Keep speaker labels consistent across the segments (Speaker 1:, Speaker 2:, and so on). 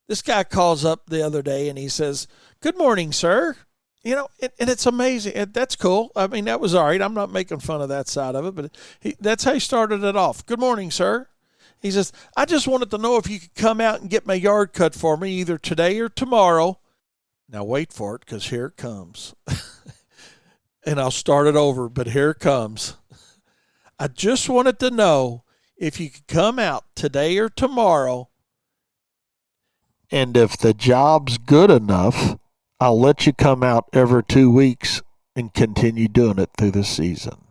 Speaker 1: This guy calls up the other day and he says, "Good morning, sir." And it's amazing. That's cool. I mean, that was all right. I'm not making fun of that side of it, but that's how he started it off. "Good morning, sir." He says, "I just wanted to know if you could come out and get my yard cut for me either today or tomorrow." Now, wait for it, because here it comes. And I'll start it over, but here it comes. "I just wanted to know if you could come out today or tomorrow. And if the job's good enough, I'll let you come out every 2 weeks and continue doing it through the season."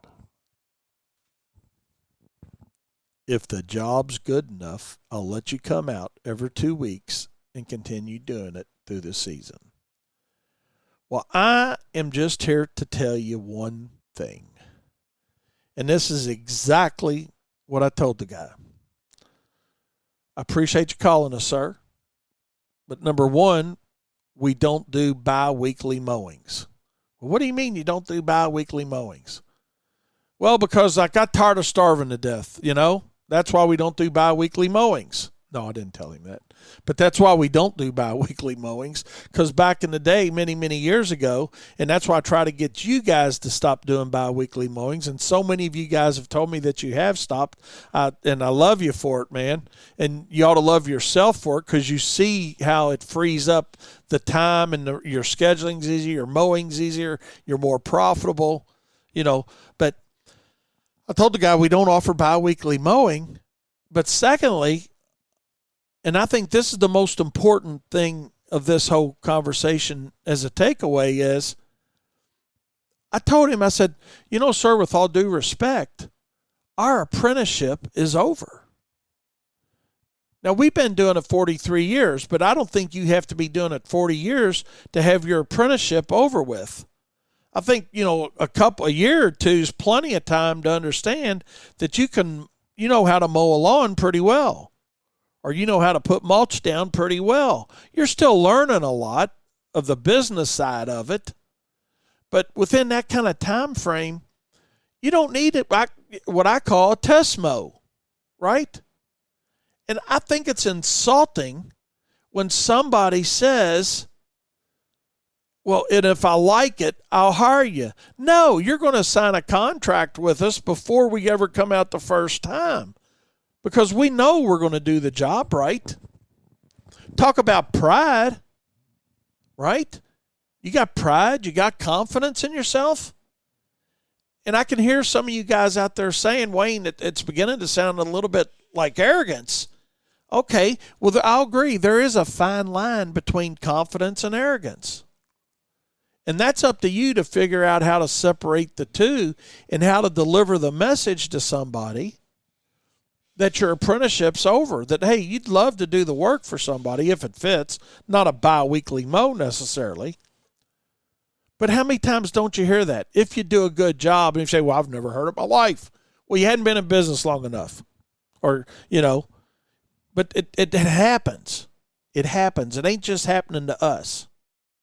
Speaker 1: If the job's good enough, I'll let you come out every 2 weeks and continue doing it through the season. Well, I am just here to tell you one thing. And this is exactly what I told the guy. "I appreciate you calling us, sir. But number one, we don't do bi-weekly mowings." "Well, what do you mean you don't do bi-weekly mowings?" "Well, because I got tired of starving to death, That's why we don't do bi-weekly mowings." No, I didn't tell him that. But that's why we don't do bi-weekly mowings, because back in the day, many, many years ago, and that's why I try to get you guys to stop doing bi-weekly mowings, and so many of you guys have told me that you have stopped, and I love you for it, man. And you ought to love yourself for it, because you see how it frees up the time, and your scheduling's easier, your mowing's easier, you're more profitable, But I told the guy we don't offer bi-weekly mowing. But secondly, and I think this is the most important thing of this whole conversation as a takeaway, is I told him, I said, "Sir, with all due respect, our apprenticeship is over. Now, we've been doing it 43 years, but I don't think you have to be doing it 40 years to have your apprenticeship over with. I think, a year or two is plenty of time to understand that you know how to mow a lawn pretty well. Or you know how to put mulch down pretty well. You're still learning a lot of the business side of it. But within that kind of time frame, you don't need it, what I call a test mow, right? And I think it's insulting when somebody says, "Well, and if I like it, I'll hire you." No, you're going to sign a contract with us before we ever come out the first time, because we know we're going to do the job right. Talk about pride, right? You got pride, you got confidence in yourself. And I can hear some of you guys out there saying, "Wayne, it's beginning to sound a little bit like arrogance." Okay, well, I'll agree. There is a fine line between confidence and arrogance. And that's up to you to figure out how to separate the two and how to deliver the message to somebody that your apprenticeship's over, that, hey, you'd love to do the work for somebody if it fits, not a bi-weekly mow necessarily. But how many times don't you hear that? If you do a good job, and you say, "Well, I've never heard it in my life." Well, you hadn't been in business long enough. Or, but it happens. It happens. It ain't just happening to us.